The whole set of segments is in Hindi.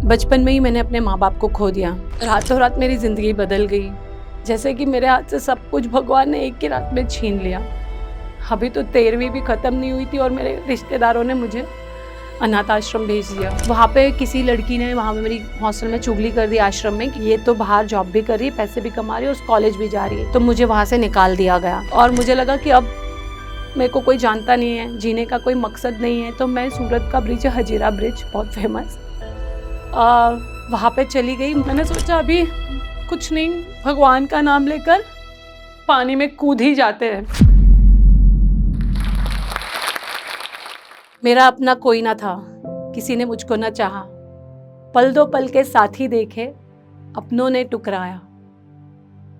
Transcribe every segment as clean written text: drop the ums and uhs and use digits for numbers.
बचपन में ही मैंने अपने माँ बाप को खो दिया। रातों रात मेरी ज़िंदगी बदल गई। जैसे कि मेरे हाथ से सब कुछ भगवान ने एक ही रात में छीन लिया। अभी तो 13वीं भी ख़त्म नहीं हुई थी और मेरे रिश्तेदारों ने मुझे अनाथ आश्रम भेज दिया। वहाँ पे किसी लड़की ने वहाँ पे मेरी हॉस्टल में चुगली कर दी आश्रम में कि ये तो बाहर जॉब भी कर रही है, पैसे भी कमा रही है और कॉलेज भी जा रही है। तो मुझे वहाँ से निकाल दिया गया और मुझे लगा कि अब मेरे को कोई जानता नहीं है, जीने का कोई मकसद नहीं है। तो मैं सूरत का ब्रिज है, हजीरा ब्रिज, बहुत फेमस, वहाँ पे चली गई। मैंने सोचा अभी कुछ नहीं, भगवान का नाम लेकर पानी में कूद ही जाते हैं। मेरा अपना कोई ना था, किसी ने मुझको न चाहा, पल दो पल के साथी देखे, अपनों ने टुकराया,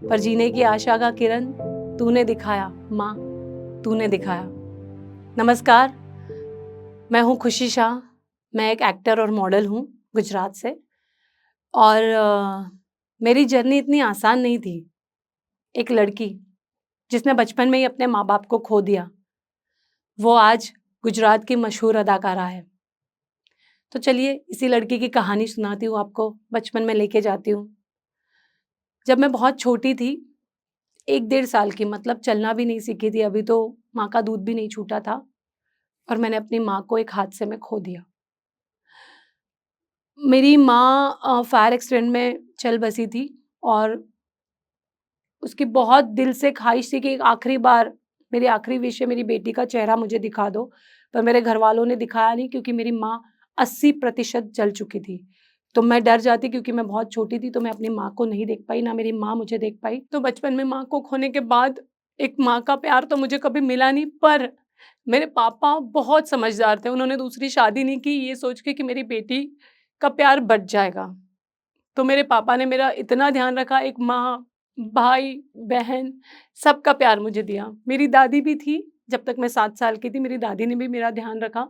पर जीने की आशा का किरण तूने दिखाया, माँ तूने दिखाया। नमस्कार, मैं हूँ खुशी शाह। मैं एक एक्टर और मॉडल हूँ गुजरात से। और मेरी जर्नी इतनी आसान नहीं थी। एक लड़की जिसने बचपन में ही अपने माँ बाप को खो दिया, वो आज गुजरात की मशहूर अदाकारा है। तो चलिए इसी लड़की की कहानी सुनाती हूँ आपको, बचपन में लेके जाती हूँ। जब मैं बहुत छोटी थी, 1 डेढ़ साल की, मतलब चलना भी नहीं सीखी थी, अभी तो माँ का दूध भी नहीं छूटा था, और मैंने अपनी माँ को एक हादसे में खो दिया। मेरी माँ फायर एक्सीडेंट में चल बसी थी और उसकी बहुत दिल से ख़्वाहिश थी कि एक आखिरी बार, मेरी आखिरी विश है, मेरी बेटी का चेहरा मुझे दिखा दो। पर मेरे घरवालों ने दिखाया नहीं, क्योंकि मेरी माँ 80% जल चुकी थी। तो मैं डर जाती, क्योंकि मैं बहुत छोटी थी, तो मैं अपनी माँ को नहीं देख पाई, ना मेरी माँ मुझे देख पाई। तो बचपन में माँ को खोने के बाद एक माँ का प्यार तो मुझे कभी मिला नहीं, पर मेरे पापा बहुत समझदार थे। उन्होंने दूसरी शादी नहीं की, ये सोच के कि मेरी बेटी का प्यार बच जाएगा। तो मेरे पापा ने मेरा इतना ध्यान रखा, एक माँ, भाई, बहन, सबका प्यार मुझे दिया। मेरी दादी भी थी, जब तक मैं 7 साल की थी, मेरी दादी ने भी मेरा ध्यान रखा।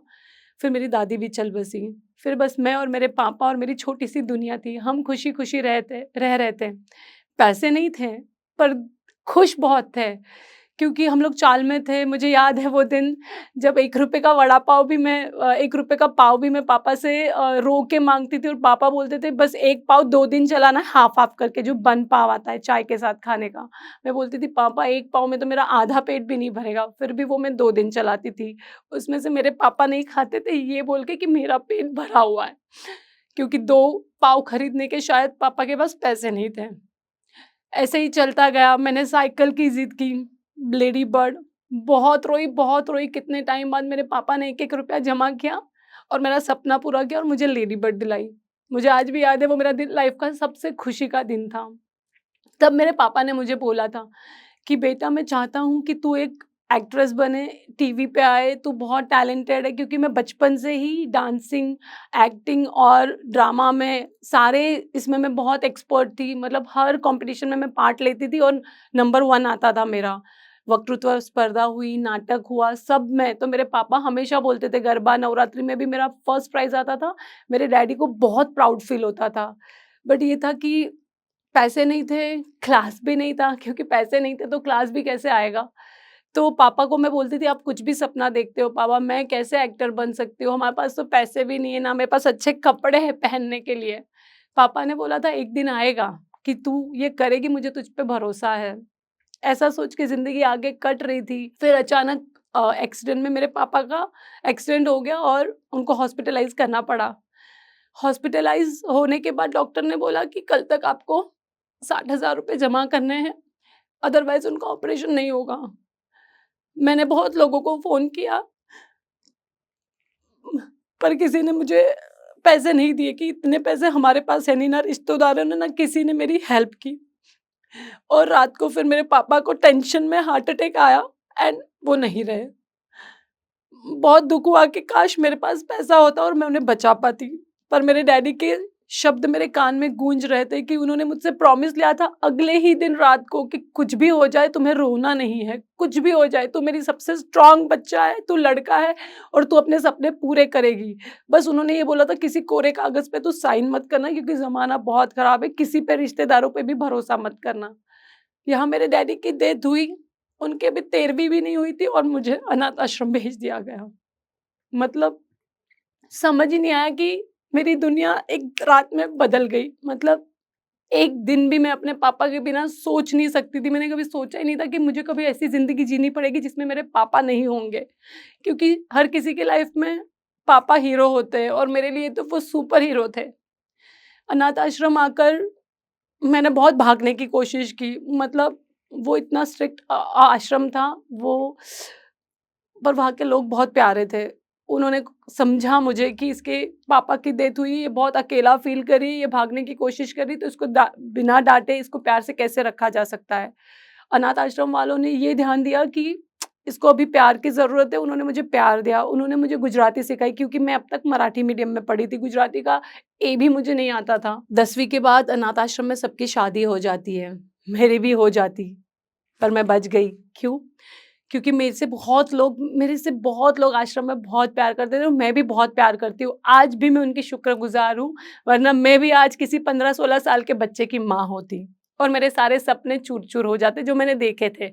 फिर मेरी दादी भी चल बसी। फिर बस मैं और मेरे पापा और मेरी छोटी-सी दुनिया थी। हम खुशी-खुशी रह रहे थे। पैसे नहीं थे, पर खुश बहुत थे। क्योंकि हम लोग चाल में थे। मुझे याद है वो दिन जब ₹1 का वड़ा पाव भी मैं ₹1 का पाव भी मैं पापा से रो के माँगती थी, और पापा बोलते थे बस 1 पाव 2 दिन चलाना, हाफ-हाफ करके, जो बन पाव आता है चाय के साथ खाने का। मैं बोलती थी पापा 1 पाव में तो मेरा आधा पेट भी नहीं भरेगा, फिर भी वो मैं 2 दिन चलाती थी। उसमें से मेरे पापा नहीं खाते थे, ये बोल के कि मेरा पेट भरा हुआ है, क्योंकि 2 पाव खरीदने के शायद पापा के पास पैसे नहीं थे। ऐसे ही चलता गया। मैंने साइकिल की ज़िद की, लेडी बर्ड, बहुत रोई। कितने टाइम बाद मेरे पापा ने 1-1 रुपया जमा किया और मेरा सपना पूरा किया और मुझे लेडी बर्ड दिलाई। मुझे आज भी याद है, वो मेरा दिन लाइफ़ का सबसे खुशी का दिन था। तब मेरे पापा ने मुझे बोला था कि बेटा, मैं चाहता हूँ कि तू एक एक्ट्रेस बने, टीवी पे आए, तू बहुत टैलेंटेड है। क्योंकि मैं बचपन से ही डांसिंग, एक्टिंग और ड्रामा में, सारे इसमें मैं बहुत एक्सपर्ट थी। मतलब हर कॉम्पिटिशन में मैं पार्ट लेती थी और नंबर 1 आता था मेरा। वक्तृत्व स्पर्धा हुई, नाटक हुआ, सब में। तो मेरे पापा हमेशा बोलते थे, गरबा, नवरात्रि में भी मेरा फर्स्ट प्राइज़ आता था। मेरे डैडी को बहुत प्राउड फ़ील होता था। बट ये था कि पैसे नहीं थे, क्लास भी नहीं था, क्योंकि पैसे नहीं थे तो क्लास भी कैसे आएगा? तो पापा को मैं बोलती थी, आप कुछ भी सपना देखते हो पापा, मैं कैसे एक्टर बन सकती हूँ? हमारे पास तो पैसे भी नहीं है, ना मेरे पास अच्छे कपड़े हैं पहनने के लिए। पापा ने बोला था, एक दिन आएगा कि तू ये करेगी, मुझे तुझ पे भरोसा है। ऐसा सोच के ज़िंदगी आगे कट रही थी। फिर अचानक एक्सीडेंट में मेरे पापा का एक्सीडेंट हो गया और उनको हॉस्पिटलाइज़ करना पड़ा। हॉस्पिटलाइज़ होने के बाद डॉक्टर ने बोला कि कल तक आपको 60,000 रुपए जमा करने हैं, अदरवाइज़ उनका ऑपरेशन नहीं होगा। मैंने बहुत लोगों को फ़ोन किया, पर किसी ने मुझे पैसे नहीं दिए, कि इतने पैसे हमारे पास है नहीं, ना रिश्तेदारों ने, ना किसी ने मेरी हेल्प की। और रात को फिर मेरे पापा को टेंशन में हार्ट अटैक आया एंड वो नहीं रहे। बहुत दुःख हुआ कि काश मेरे पास पैसा होता और मैं उन्हें बचा पाती। पर मेरे डैडी के शब्द मेरे कान में गूंज रहे थे, कि उन्होंने मुझसे प्रॉमिस लिया था अगले ही दिन रात को कि कुछ भी हो जाए तुम्हें रोना नहीं है, कुछ भी हो जाए, तू मेरी सबसे स्ट्रॉन्ग बच्चा है, तू लड़का है और तू अपने सपने पूरे करेगी। बस उन्होंने ये बोला था, किसी कोरे कागज़ पे तू साइन मत करना, क्योंकि ज़माना बहुत खराब है, किसी पे, रिश्तेदारों पे भी भरोसा मत करना। यहाँ मेरे डैडी की डेथ हुई, उनकी अभी 13वीं भी नहीं हुई थी और मुझे अनाथ आश्रम भेज दिया गया। मतलब समझ ही नहीं आया कि मेरी दुनिया एक रात में बदल गई। मतलब एक दिन भी मैं अपने पापा के बिना सोच नहीं सकती थी। मैंने कभी सोचा ही नहीं था कि मुझे कभी ऐसी ज़िंदगी जीनी पड़ेगी जिसमें मेरे पापा नहीं होंगे। क्योंकि हर किसी की लाइफ़ में पापा हीरो होते हैं और मेरे लिए तो वो सुपर हीरो थे। अनाथ आश्रम आकर मैंने बहुत भागने की कोशिश की। मतलब वो इतना स्ट्रिक्ट आश्रम था वो, पर वहाँ के लोग बहुत प्यारे थे। उन्होंने समझा मुझे कि इसके पापा की डेथ हुई, ये बहुत अकेला फ़ील कर रही है, ये भागने की कोशिश कर रही है, तो इसको बिना डाँटे इसको प्यार से कैसे रखा जा सकता है। अनाथ आश्रम वालों ने ये ध्यान दिया कि इसको अभी प्यार की ज़रूरत है, उन्होंने मुझे प्यार दिया। उन्होंने मुझे गुजराती सिखाई क्योंकि मैं अब तक मराठी मीडियम में पढ़ी थी, गुजराती का ए भी मुझे नहीं आता था। 10वीं के बाद अनाथ आश्रम में सबकी शादी हो जाती है, मेरी भी हो जाती, पर मैं बच गई। क्यों? क्योंकि मेरे से बहुत लोग आश्रम में बहुत प्यार करते थे और मैं भी बहुत प्यार करती हूँ। आज भी मैं उनकी शुक्रगुज़ार हूँ, वरना मैं भी आज किसी 15-16 साल के बच्चे की माँ होती और मेरे सारे सपने चूर-चूर हो जाते जो मैंने देखे थे।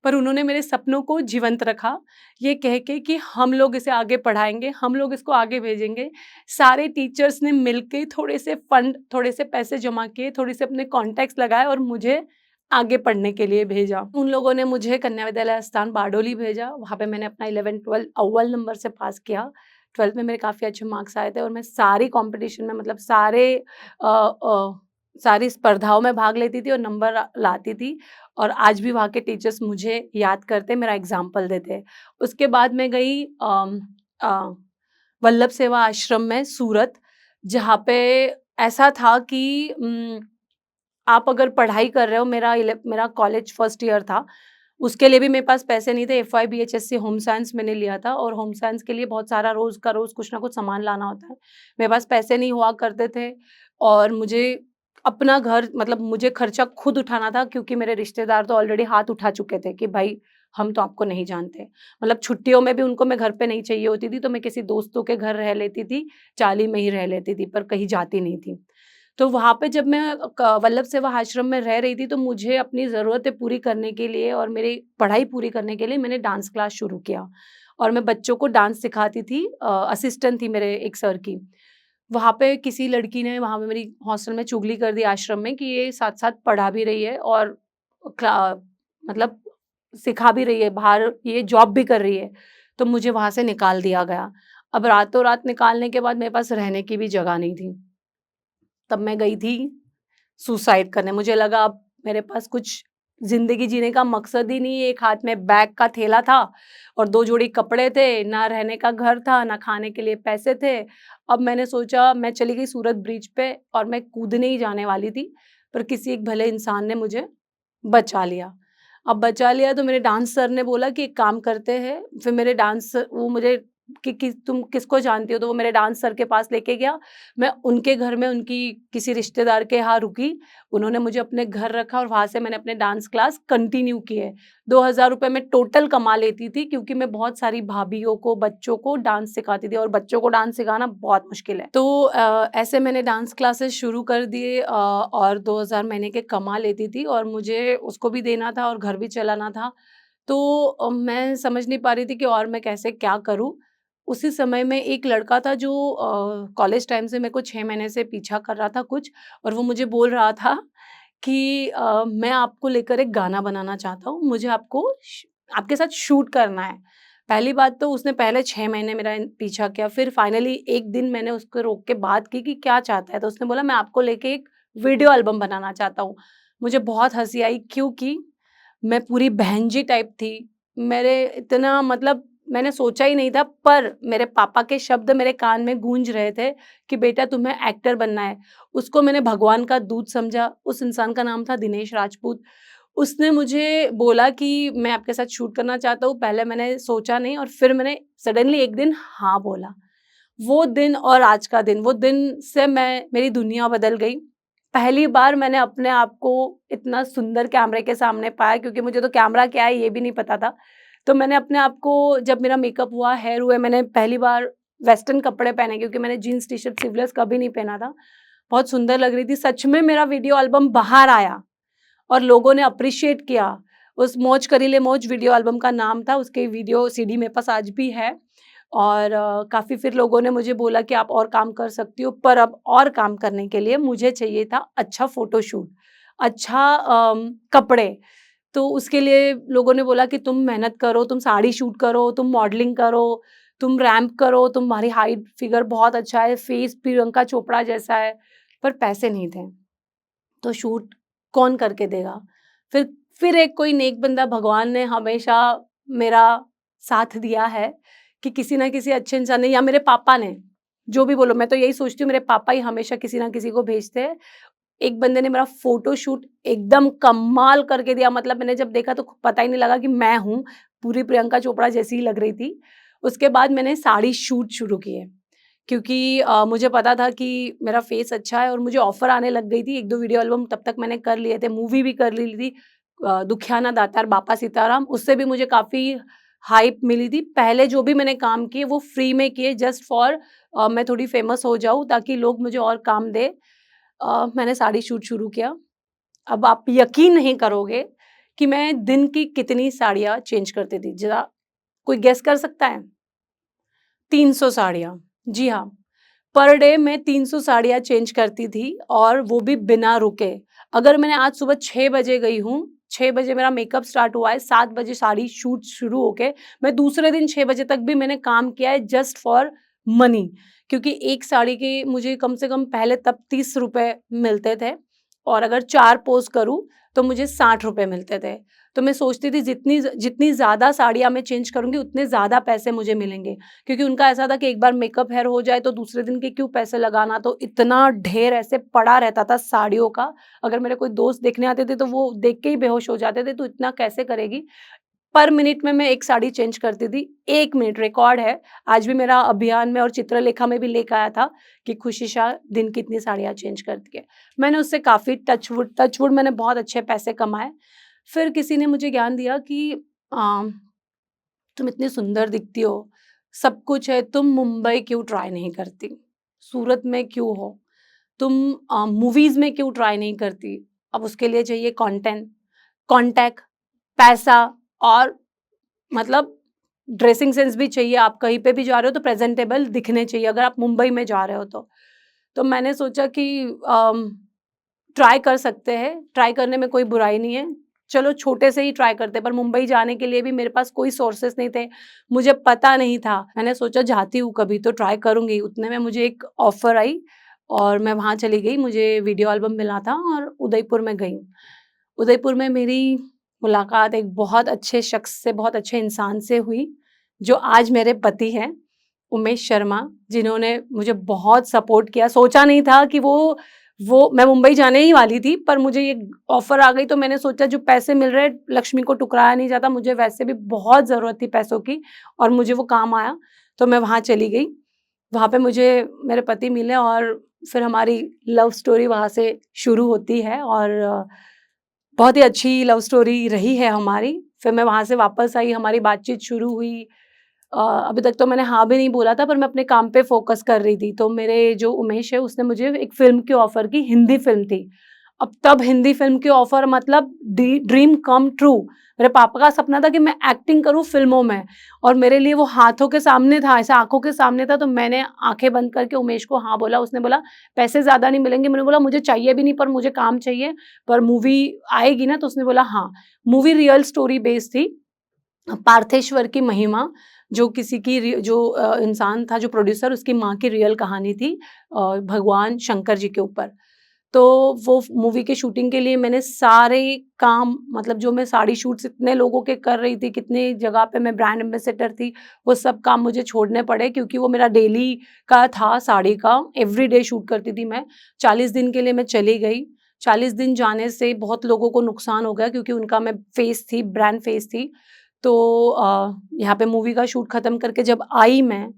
पर उन्होंने मेरे सपनों को जीवंत रखा, ये कह के कि हम लोग इसे आगे पढ़ाएँगे, हम लोग इसको आगे भेजेंगे। सारे टीचर्स ने मिलके थोड़े से फंड, थोड़े से पैसे जमा किए, थोड़े से अपने कॉन्टैक्ट्स लगाए और मुझे आगे पढ़ने के लिए भेजा। उन लोगों ने मुझे कन्या विद्यालय स्थान बारडोली भेजा, वहाँ पे मैंने अपना 11-12 अव्वल नंबर से पास किया। 12th में मेरे काफ़ी अच्छे मार्क्स आए थे और मैं सारी कॉम्पिटिशन में मतलब सारी स्पर्धाओं में भाग लेती थी और नंबर लाती थी और आज भी वहाँ के टीचर्स मुझे याद करते, मेरा एग्ज़ाम्पल देते। उसके बाद मैं गई अ, वल्लभ सेवा आश्रम में सूरत, जहाँ पे ऐसा था कि आप अगर पढ़ाई कर रहे हो, मेरा कॉलेज फर्स्ट ईयर था, उसके लिए भी मेरे पास पैसे नहीं थे। एफवाय बीएचएससी होम साइंस मैंने लिया था और होम साइंस के लिए बहुत सारा रोज़ का रोज़ कुछ ना कुछ सामान लाना होता है। मेरे पास पैसे नहीं हुआ करते थे और मुझे अपना घर मतलब मुझे खर्चा खुद उठाना था क्योंकि मेरे रिश्तेदार तो ऑलरेडी हाथ उठा चुके थे कि भाई हम तो आपको नहीं जानते। मतलब छुट्टियों में भी उनको मैं घर पे नहीं चाहिए होती थी, तो मैं किसी दोस्तों के घर रह लेती थी, चाली में ही रह लेती थी, पर कहीं जाती नहीं थी। तो वहाँ पे जब मैं वल्लभ सेवा आश्रम में रह रही थी तो मुझे अपनी ज़रूरतें पूरी करने के लिए और मेरी पढ़ाई पूरी करने के लिए मैंने डांस क्लास शुरू किया और मैं बच्चों को डांस सिखाती थी। असिस्टेंट थी मेरे एक सर की। वहाँ पे किसी लड़की ने वहाँ पे मेरी हॉस्टल में चुगली कर दी आश्रम में कि ये साथ-साथ पढ़ा भी रही है और क्ला मतलब सिखा भी रही है, बाहर ये जॉब भी कर रही है। तो मुझे वहाँ से निकाल दिया गया। अब रातों-रात निकालने के बाद मेरे पास रहने की भी जगह नहीं थी। तब मैं गई थी सुसाइड करने। मुझे लगा अब मेरे पास कुछ ज़िंदगी जीने का मकसद ही नहीं है। एक हाथ में बैग का थैला था और 2 जोड़ी कपड़े थे, ना रहने का घर था, ना खाने के लिए पैसे थे। अब मैंने सोचा मैं चली गई सूरत ब्रिज पे और मैं कूदने ही जाने वाली थी, पर किसी एक भले इंसान ने मुझे बचा लिया। अब बचा लिया तो मेरे डांस सर ने बोला कि एक काम करते हैं, फिर मेरे डांस वो मुझे कि तुम किसको जानती हो? तो वो मेरे डांस सर के पास लेके गया। मैं उनके घर में उनकी किसी रिश्तेदार के यहाँ रुकी। उन्होंने मुझे अपने घर रखा और वहाँ से मैंने अपने डांस क्लास कंटिन्यू किए। ₹2000 मैं टोटल कमा लेती थी क्योंकि मैं बहुत सारी भाभीयों को, बच्चों को डांस सिखाती थी और बच्चों को डांस सिखाना बहुत मुश्किल है। तो ऐसे मैंने डांस क्लासेस शुरू कर दिए और 2000 महीने के कमा लेती थी और मुझे उसको भी देना था और घर भी चलाना था। तो मैं समझ नहीं पा रही थी कि और मैं कैसे क्या करूँ? उसी समय में एक लड़का था जो कॉलेज टाइम से मेरे को 6 महीने से पीछा कर रहा था कुछ और वो मुझे बोल रहा था कि मैं आपको लेकर एक गाना बनाना चाहता हूँ, मुझे आपके साथ शूट करना है। पहली बात तो उसने पहले 6 महीने मेरा पीछा किया, फिर फाइनली एक दिन मैंने उसको रोक के बात की कि क्या चाहता है? तो उसने बोला मैं आपको लेके एक वीडियो एल्बम बनाना चाहता हूँ। मुझे बहुत हँसी आई क्योंकि मैं पूरी बहन जी टाइप थी। मेरे इतना मतलब मैंने सोचा ही नहीं था, पर मेरे पापा के शब्द मेरे कान में गूंज रहे थे कि बेटा तुम्हें एक्टर बनना है। उसको मैंने भगवान का दूत समझा, उस इंसान का नाम था दिनेश राजपूत। उसने मुझे बोला कि मैं आपके साथ शूट करना चाहता हूँ, पहले मैंने सोचा नहीं और फिर मैंने सडनली एक दिन हाँ बोला। वो दिन और आज का दिन, वो दिन से मेरी दुनिया बदल गई। पहली बार मैंने अपने आप को इतना सुंदर कैमरे के सामने पाया क्योंकि मुझे तो कैमरा क्या है ये भी नहीं पता था। तो मैंने अपने आप को जब मेरा मेकअप हुआ, हेयर हुए, मैंने पहली बार वेस्टर्न कपड़े पहने क्योंकि मैंने जीन्स टी-शर्ट स्लीवलेस कभी नहीं पहना था। बहुत सुंदर लग रही थी। सच में मेरा वीडियो एल्बम बाहर आया और लोगों ने एप्रिशिएट किया। उस मौज करीले मौज वीडियो एल्बम का नाम था, उसकी वीडियो सीडी मेरे पास आज भी है। और काफ़ी फिर लोगों ने मुझे बोला कि आप और काम कर सकती हो, पर अब और काम करने के लिए मुझे चाहिए था अच्छा फ़ोटोशूट, अच्छा कपड़े। तो उसके लिए लोगों ने बोला कि तुम मेहनत करो, तुम साड़ी शूट करो, तुम मॉडलिंग करो, तुम रैंप करो, तुम्हारी हाइट फिगर बहुत अच्छा है, फेस प्रियंका चोपड़ा जैसा है, पर पैसे नहीं थे। तो शूट कौन करके देगा? फिर फिर एक कोई नेक बंदा भगवान ने हमेशा मेरा साथ दिया है कि किसी न किसी अच्छे इंसान ने या मेरे पापा ने, जो भी बोलो मैं तो यही सोचती हूँ मेरे पापा ही हमेशा किसी न किसी को भेजते हैं। एक बंदे ने मेरा फ़ोटोशूट एकदम कमाल करके दिया, मतलब मैंने जब देखा तो पता ही नहीं लगा कि मैं हूँ, पूरी प्रियंका चोपड़ा जैसी ही लग रही थी। उसके बाद मैंने साड़ी शूट शुरू किए। क्योंकि मुझे पता था कि मेरा फ़ेस अच्छा है और मुझे ऑफ़र आने लग गई थी, 1-2 वीडियो एल्बम तब तक मैंने कर लिए थे, मूवी भी कर ली थी दुखियाना दातार बापा सीताराम, उससे भी मुझे काफ़ी हाइप मिली थी। पहले जो भी मैंने काम किए वो फ्री में किए जस्ट फॉर मैं थोड़ी फ़ेमस हो जाऊँ ताकि लोग मुझे और काम दें। मैंने साड़ी शूट शुरू किया। अब आप यकीन नहीं करोगे कि मैं दिन की कितनी साड़ियाँ चेंज करती थी, ज़रा कोई गेस कर सकता है? 300 साड़ियाँ। जी हाँ। पर डे मैं 300 साड़ियाँ चेंज करती थी और वो भी बिना रुके। अगर मैंने आज सुबह 6 बजे गई हूँ, 6 बजे मेरा मेकअप स्टार्ट हुआ है, 7 बजे साड़ी शूट शुरू होके, मैं दूसरे दिन 6 बजे तक भी मैंने काम किया है जस्ट फॉर मनी। क्योंकि एक साड़ी के मुझे कम से कम पहले तब ₹30 मिलते थे और अगर 4 पोज़ करूँ, तो मुझे ₹60 मिलते थे। तो मैं सोचती थी जितनी ज़्यादा साड़ियाँ मैं चेंज करूँगी, उतने ज़्यादा पैसे मुझे मिलेंगे। क्योंकि उनका ऐसा था कि एक बार मेकअप हेयर हो जाए तो दूसरे दिन के क्यों पैसे लगाना, तो इतना ढेर ऐसे पड़ा रहता था साड़ियों का। अगर मेरे कोई दोस्त देखने आते थे तो वो देख के ही बेहोश हो जाते थे, तो इतना कैसे करेगी? पर मिनट में मैं एक साड़ी चेंज करती थी, 1 मिनट रिकॉर्ड है। आज भी मेरा अभियान में और चित्रलेखा में भी लेके आया था कि खुशी शाह दिन की इतनी साड़ियाँ चेंज करती है। मैंने उससे काफ़ी टच वुड मैंने बहुत अच्छे पैसे कमाए। फिर किसी ने मुझे ज्ञान दिया कि अ तुम इतनी सुंदर दिखती हो, सब कुछ है, तुम मुंबई क्यों ट्राई नहीं करती? सूरत में क्यों हो? तुम मूवीज़ में क्यों ट्राई नहीं करती? अब उसके लिए चाहिए कंटेंट, कॉन्टैक्ट, पैसा और मतलब ड्रेसिंग सेंस भी चाहिए। आप कहीं पे भी जा रहे हो तो प्रेज़ेंटेबल दिखने चाहिए, अगर आप मुंबई में जा रहे हो तो। तो मैंने सोचा कि ट्राई कर सकते हैं, ट्राई करने में कोई बुराई नहीं है। चलो छोटे से ही ट्राई करते हैं, पर मुंबई जाने के लिए भी मेरे पास कोई सोर्सेज़ नहीं थे। मुझे पता नहीं था। मैंने सोचा जाती हूँ कभी तो ट्राई करूँगी। उतने में मुझे एक ऑफ़र आई और मैं वहाँ चली गई। मुझे वीडियो एल्बम मिला था और उदयपुर में गई। उदयपुर में मेरी मुलाकात एक बहुत अच्छे शख़्स से, बहुत अच्छे इंसान से हुई, जो आज मेरे पति हैं, उमेश शर्मा, जिन्होंने मुझे बहुत सपोर्ट किया। सोचा नहीं था कि वो मैं मुंबई जाने ही वाली थी, पर मुझे ये ऑफ़र आ गई तो मैंने सोचा जो पैसे मिल रहे हैं, लक्ष्मी को ठुकराया नहीं जाता, मुझे वैसे भी बहुत ज़रूरत थी पैसों की और मुझे वो काम आया, तो मैं वहाँ चली गई। वहाँ पे मुझे मेरे पति मिले और फिर हमारी लव स्टोरी वहाँ से शुरू होती है और बहुत ही अच्छी लव स्टोरी रही है हमारी। फिर मैं वहाँ से वापस आई, हमारी बातचीत शुरू हुई। अभी तक तो मैंने हाँ भी नहीं बोला था, पर मैं अपने काम पे फ़ोकस कर रही थी। तो मेरे जो उमेश है, उसने मुझे एक फ़िल्म की ऑफ़र की, हिंदी फ़िल्म थी। अब तब हिंदी फ़िल्म की ऑफ़र मतलब ड्रीम कम ट्रू। मेरे पापा का सपना था कि मैं एक्टिंग करूँ फ़िल्मों में और मेरे लिए वो हाथों के सामने था, ऐसे आँखों के सामने था, तो मैंने आँखें बंद करके उमेश को हाँ बोला। उसने बोला, "पैसे ज़्यादा नहीं मिलेंगे।" मैंने बोला, "मुझे चाहिए भी नहीं, पर मुझे काम चाहिए, पर मूवी आएगी ना?" तो उसने बोला, "हाँ।" मूवी रियल स्टोरी बेस्ड थी। पार्थेश्वर की महिमा, जो किसी की जो इंसान था जो प्रोड्यूसर, उसकी माँ की रियल कहानी थी भगवान शंकर जी के ऊपर। तो वो मूवी के शूटिंग के लिए मैंने सारे काम, मतलब जो मैं साड़ी शूट्स इतने लोगों के कर रही थी, कितनी जगह पे मैं ब्रांड एम्बेसडर थी, वो सब काम मुझे छोड़ने पड़े क्योंकि वो मेरा डेली का था साड़ी का, एवरीडे शूट करती थी मैं। 40 दिन के लिए मैं चली गई। 40 दिन जाने से बहुत लोगों को नुकसान हो गया क्योंकि उनका मैं फेस थी, ब्रांड फेस थी। तो यहाँ पे मूवी का शूट खत्म करके जब आई मैं,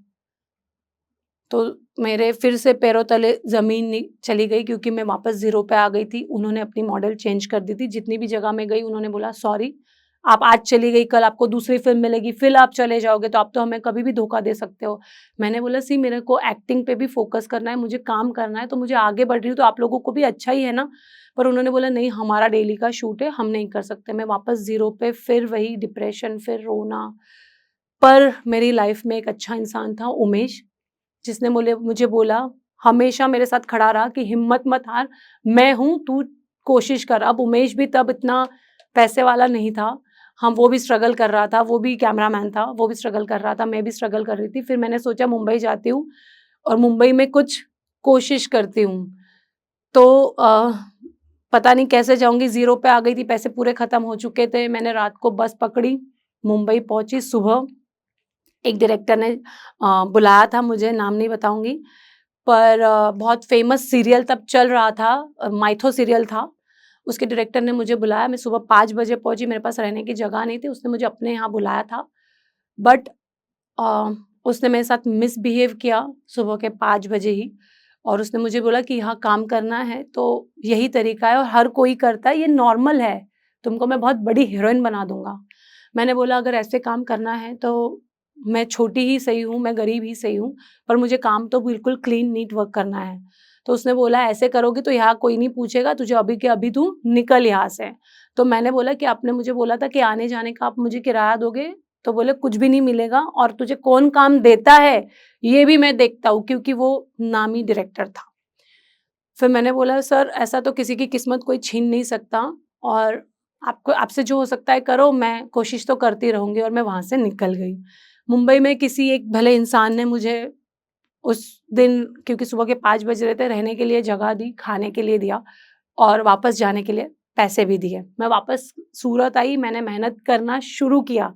तो मेरे फिर से पैरों तले ज़मीन नहीं चली गई क्योंकि मैं वापस ज़ीरो पे आ गई थी। उन्होंने अपनी मॉडल चेंज कर दी थी। जितनी भी जगह मैं गई उन्होंने बोला सॉरी, आप आज चली गई, कल आपको दूसरी फ़िल्म मिलेगी, फिर आप चले जाओगे तो आप तो हमें कभी भी धोखा दे सकते हो। मैंने बोला सी मेरे को एक्टिंग पे भी फ़ोकस करना है, मुझे काम करना है, तो मुझे आगे बढ़ रही हूँ तो आप लोगों को भी अच्छा ही है ना। पर उन्होंने बोला नहीं, हमारा डेली का शूट है, हम नहीं कर सकते। मैं वापस ज़ीरो पे, फिर वही डिप्रेशन, फिर रोना। पर मेरी लाइफ में एक अच्छा इंसान था उमेश, जिसने मुझे बोला, हमेशा मेरे साथ खड़ा रहा कि हिम्मत मत हार, मैं हूँ, तू कोशिश कर। अब उमेश भी तब इतना पैसे वाला नहीं था, हम वो भी स्ट्रगल कर रहा था, वो भी कैमरामैन था, वो भी स्ट्रगल कर रहा था, मैं भी स्ट्रगल कर रही थी। फिर मैंने सोचा मुंबई जाती हूँ और मुंबई में कुछ कोशिश करती हूँ। तो पता नहीं कैसे जाऊँगी, ज़ीरो पे आ गई थी, पैसे पूरे ख़त्म हो चुके थे। मैंने रात को बस पकड़ी, मुंबई पहुँची। सुबह एक डायरेक्टर ने बुलाया था मुझे, नाम नहीं बताऊँगी, पर बहुत फ़ेमस सीरियल तब चल रहा था, माइथो सीरियल था। उसके डायरेक्टर ने मुझे बुलाया, मैं सुबह 5 बजे पहुँची, मेरे पास रहने की जगह नहीं थी, उसने मुझे अपने यहाँ बुलाया था। बट अ, उसने मेरे साथ मिसबिहेव किया सुबह के 5 बजे ही, और उसने मुझे बोला कि यहाँ काम करना है तो यही तरीका है और हर कोई करता है, ये नॉर्मल है, तुमको मैं बहुत बड़ी हीरोइन बना दूँगा। मैंने बोला अगर ऐसे काम करना है तो मैं छोटी ही सही हूँ, मैं गरीब ही सही हूँ, पर मुझे काम तो बिल्कुल क्लीन नीट वर्क करना है। तो उसने बोला ऐसे करोगी तो यहाँ कोई नहीं पूछेगा, तुझे अभी के अभी तू निकल यहाँ से। तो मैंने बोला कि आपने मुझे बोला था कि आने-जाने का आप मुझे किराया दोगे? तो बोले कुछ भी नहीं मिलेगा और तुझे कौन काम देता है, ये भी मैं देखता हूँ, क्योंकि वो नामी डायरेक्टर था। फिर मैंने बोला सर ऐसा तो किसी की किस्मत कोई छीन नहीं सकता और आपको आपसे जो हो सकता है करो, मैं कोशिश तो करती रहूँगी, और मैं वहाँ से निकल गई। मुंबई में किसी एक भले इंसान ने मुझे उस दिन, क्योंकि सुबह के 5 बज रहे थे, रहने के लिए जगह दी, खाने के लिए दिया और वापस जाने के लिए पैसे भी दिए। मैं वापस सूरत आई, मैंने मेहनत करना शुरू किया।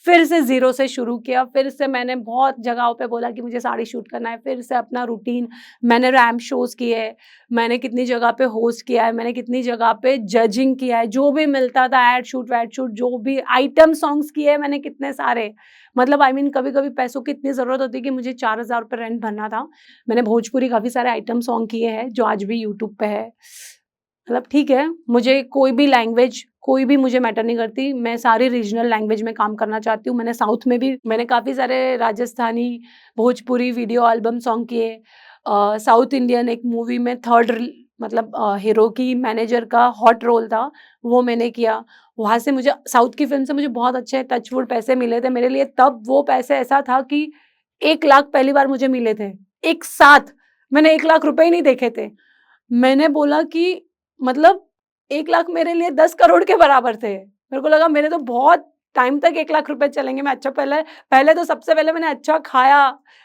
फिर से ज़ीरो से शुरू किया, फिर से मैंने बहुत जगहों पे बोला कि मुझे साड़ी शूट करना है, फिर से अपना रूटीन, मैंने रैंप शोज़ किए, मैंने कितनी जगह पे होस्ट किया है, मैंने कितनी जगह पे जजिंग किया है, जो भी मिलता था एड शूट, वैड शूट, जो भी आइटम सॉन्ग्स किए हैं मैंने कितने सारे। मतलब आई मीन कभी-कभी पैसों की इतनी ज़रूरत होती है कि मुझे 4000 रुपए रेंट भरना था। मैंने भोजपुरी काफ़ी सारे आइटम सॉन्ग किए हैं, जो आज भी यूट्यूब पे है। मतलब ठीक है, मुझे कोई भी लैंग्वेज, कोई भी मुझे मैटर नहीं करती, मैं सारी रीजनल लैंग्वेज में काम करना चाहती हूँ। मैंने साउथ में भी मैंने काफ़ी सारे Rajasthani, Bhojpuri video album song किए। साउथ इंडियन एक मूवी में थर्ड मतलब हीरो की मैनेजर का हॉट रोल था, वो मैंने किया। वहाँ से मुझे साउथ की फ़िल्म से मुझे बहुत अच्छे टच वुड पैसे मिले थे मेरे लिए। तब वो पैसे ऐसा था कि 1 लाख पहली बार मुझे मिले थे, एक साथ। मैंने 1 लाख रुपए ही नहीं देखे थे। मैंने बोला कि मतलब 1 लाख मेरे लिए 10 करोड़ के बराबर थे। मेरे को लगा मेरे तो बहुत टाइम तक 1 लाख रुपए चलेंगे। मैं अच्छा पहले पहले तो सबसे पहले मैंने अच्छा खाया।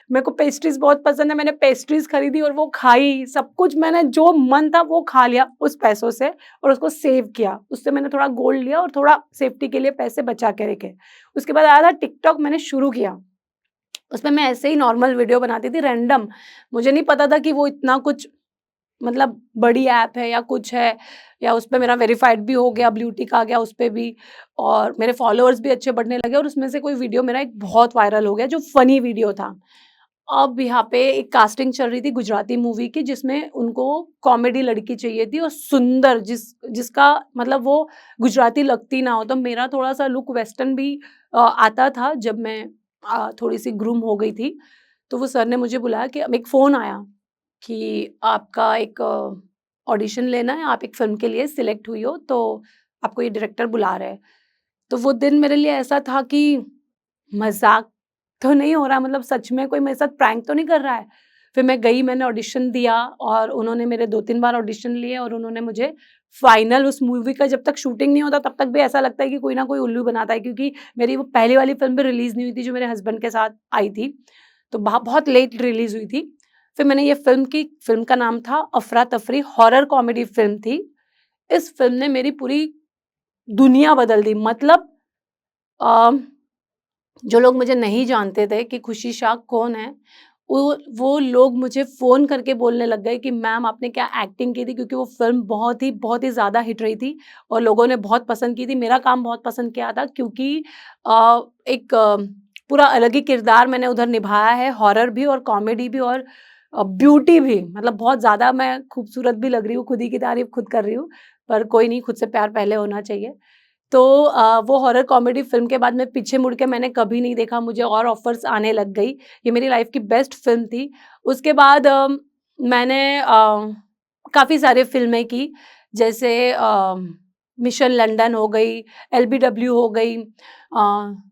मेरे को पेस्ट्रीज़ बहुत पसंद है, मैंने पेस्ट्रीज़ खरीदी और वो खाई। सब कुछ मैंने जो मन था वो खा लिया उस पैसों से और उसको सेव किया। उससे मैंने थोड़ा गोल्ड लिया और थोड़ा सेफ्टी के लिए पैसे बचा के रखे। उसके बाद आया था टिकटॉक, मैंने शुरू किया। उसमें मैं ऐसे ही नॉर्मल वीडियो बनाती थी रैंडम। मुझे नहीं पता था कि वो इतना कुछ मतलब बड़ी ऐप है या कुछ है, या उसपे मेरा वेरिफाइड भी हो गया, ब्लू टिक आ गया उसपे भी, और मेरे फॉलोअर्स भी अच्छे बढ़ने लगे और उसमें से कोई वीडियो मेरा एक बहुत वायरल हो गया जो फ़नी वीडियो था। अब यहाँ पे एक कास्टिंग चल रही थी गुजराती मूवी की, जिसमें उनको कॉमेडी लड़की चाहिए थी और सुंदर, जिसका मतलब वो गुजराती लगती ना हो। तो मेरा थोड़ा-सा लुक वेस्टर्न भी आता था जब मैं थोड़ी-सी ग्रूम हो गई थी। तो वो सर ने मुझे बुलाया कि अब एक फ़ोन आया कि आपका एक ऑडिशन लेना है, आप एक फ़िल्म के लिए सिलेक्ट हुई हो, तो आपको ये डायरेक्टर बुला रहा है। तो वो दिन मेरे लिए ऐसा था कि मज़ाक तो नहीं हो रहा, मतलब सच में कोई मेरे साथ प्रैंक तो नहीं कर रहा है। फिर मैं गई, मैंने ऑडिशन दिया और उन्होंने मेरे 2-3 बार ऑडिशन लिए और उन्होंने मुझे फाइनल, उस मूवी का जब तक शूटिंग नहीं होता तब तक भी ऐसा लगता है कि कोई ना कोई उल्लू बनाता है, क्योंकि मेरी वो पहली वाली फ़िल्म भी रिलीज़ नहीं हुई थी जो मेरे हस्बैंड के साथ आई थी। तो बहुत लेट रिलीज़ हुई थी। फिर मैंने ये फ़िल्म का नाम था अफ़रा तफ़री, हॉरर कॉमेडी फ़िल्म थी। इस फ़िल्म ने मेरी पूरी दुनिया बदल दी। मतलब अ, जो लोग मुझे नहीं जानते थे कि खुशी शाह कौन है, वो लोग मुझे फ़ोन करके बोलने लग गए कि मैम आपने क्या एक्टिंग की थी, क्योंकि वो फ़िल्म बहुत ही ज़्यादा हिट रही थी और लोगों ने बहुत पसंद की थी। मेरा काम बहुत पसंद किया था, क्योंकि एक पूरा अलग ही किरदार मैंने उधर निभाया है, हॉरर भी और कॉमेडी भी और ब्यूटी भी। मतलब बहुत ज़्यादा मैं खूबसूरत भी लग रही हूँ, खुद ही की तारीफ़ खुद कर रही हूँ, पर कोई नहीं, खुद से प्यार पहले होना चाहिए। तो वो हॉरर कॉमेडी फ़िल्म के बाद मैं पीछे मुड़ के मैंने कभी नहीं देखा, मुझे और ऑफ़र्स आने लग गई। ये मेरी लाइफ़ की बेस्ट फ़िल्म थी। उसके बाद मैंने काफ़ी सारी फ़िल्में की, जैसे मिशन लंदन हो गई, एलबीडब्ल्यू हो गई,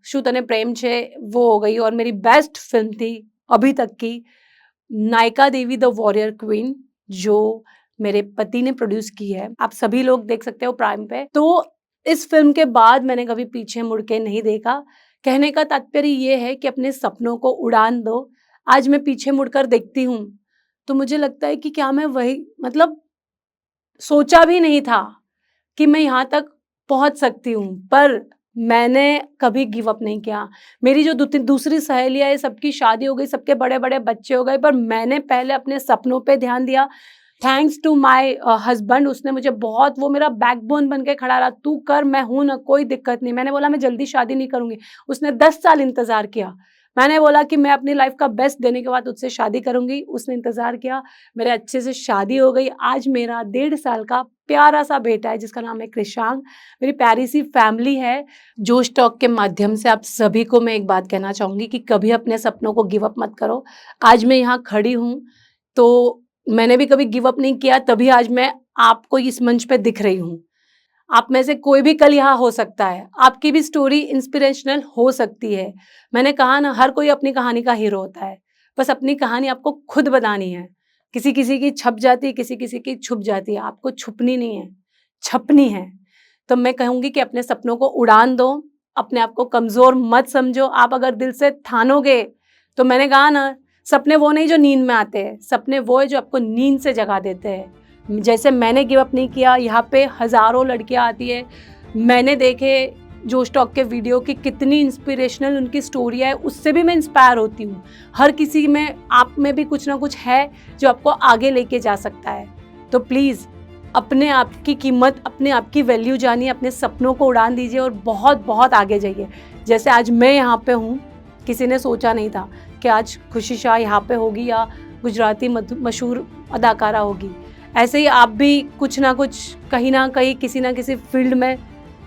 शू तने प्रेम छे वो हो गई, और मेरी बेस्ट फ़िल्म थी अभी तक की नायका देवी द वॉरियर क्वीन, जो मेरे पति ने प्रोड्यूस की है। आप सभी लोग देख सकते हो प्राइम पे। तो इस फ़िल्म के बाद मैंने कभी पीछे मुड़ के नहीं देखा। कहने का तात्पर्य ये है कि अपने सपनों को उड़ान दो। आज मैं पीछे मुड़कर देखती हूँ, तो मुझे लगता है कि क्या मैं वही मतलब सोचा भी नहीं था कि मैं यहाँ तक पहुँच सकती हूँ, पर मैंने कभी गिव अप नहीं किया। मेरी जो दूसरी सहेलियाँ हैं, सबकी शादी हो गई, सबके बड़े-बड़े बच्चे हो गए, पर मैंने पहले अपने सपनों पे ध्यान दिया। थैंक्स टू माय हस्बैंड, उसने मुझे बहुत, वो मेरा बैकबोन बन के खड़ा रहा, "तू कर, मैं हूँ ना, कोई दिक्कत नहीं।" मैंने बोला, "मैं जल्दी शादी नहीं करूँगी।" उसने 10 साल इंतज़ार किया। मैंने बोला कि मैं अपनी लाइफ़ का बेस्ट देने के बाद तुझसे शादी करूँगी। उसने इंतज़ार किया, मेरे अच्छे से शादी हो गई। आज मेरा 1.5 साल का प्यारा-सा बेटा है जिसका नाम है कृषांक। मेरी प्यारी-सी फैमिली है। जोश टॉक के माध्यम से आप सभी को मैं एक बात कहना चाहूँगी कि कभी अपने सपनों को गिव अप मत करो। आज मैं यहाँ खड़ी हूँ, तो मैंने भी कभी गिव अप नहीं किया, तभी आज मैं आपको इस मंच पे दिख रही हूँ। आप में से कोई भी कल यहाँ हो सकता है। आपकी भी स्टोरी इंस्पिरेशनल हो सकती है। मैंने कहा ना, हर कोई अपनी कहानी का हीरो होता है। बस अपनी कहानी आपको खुद बतानी है। किसी-किसी की छप जाती है, किसी-किसी की छुप जाती है। आपको छुपनी नहीं है, छपनी है। तो मैं कहूँगी कि अपने सपनों को उड़ान दो, अपने आप को कमज़ोर मत समझो। आप अगर दिल से ठानोगे, तो मैंने कहा ना, सपने वो नहीं जो नींद में आते हैं, सपने वो है जो आपको नींद से जगा देते हैं। जैसे मैंने गिव अप नहीं किया, यहाँ पे हज़ारों लड़कियाँ आती है। मैंने देखे जोश टॉक के वीडियो कि कितनी इंस्पिरेशनल उनकी स्टोरी है, उससे भी मैं इंस्पायर होती हूँ। हर किसी में, आप में भी कुछ ना कुछ है जो आपको आगे लेके जा सकता है। तो प्लीज़ अपने आप की कीमत, अपने आप की वैल्यू जानिए, अपने सपनों को उड़ान दीजिए और बहुत-बहुत आगे जाइए। जैसे आज मैं यहाँ पे हूँ, किसी ने सोचा नहीं था कि आज खुशी शाह यहाँ पे होगी या गुजराती मशहूर अदाकारा होगी। ऐसे ही आप भी कुछ ना कुछ, कहीं ना कहीं, किसी ना किसी फील्ड में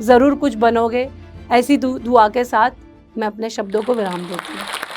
ज़रूर कुछ बनोगे। ऐसी दुआ के साथ मैं अपने शब्दों को विराम देती हूँ।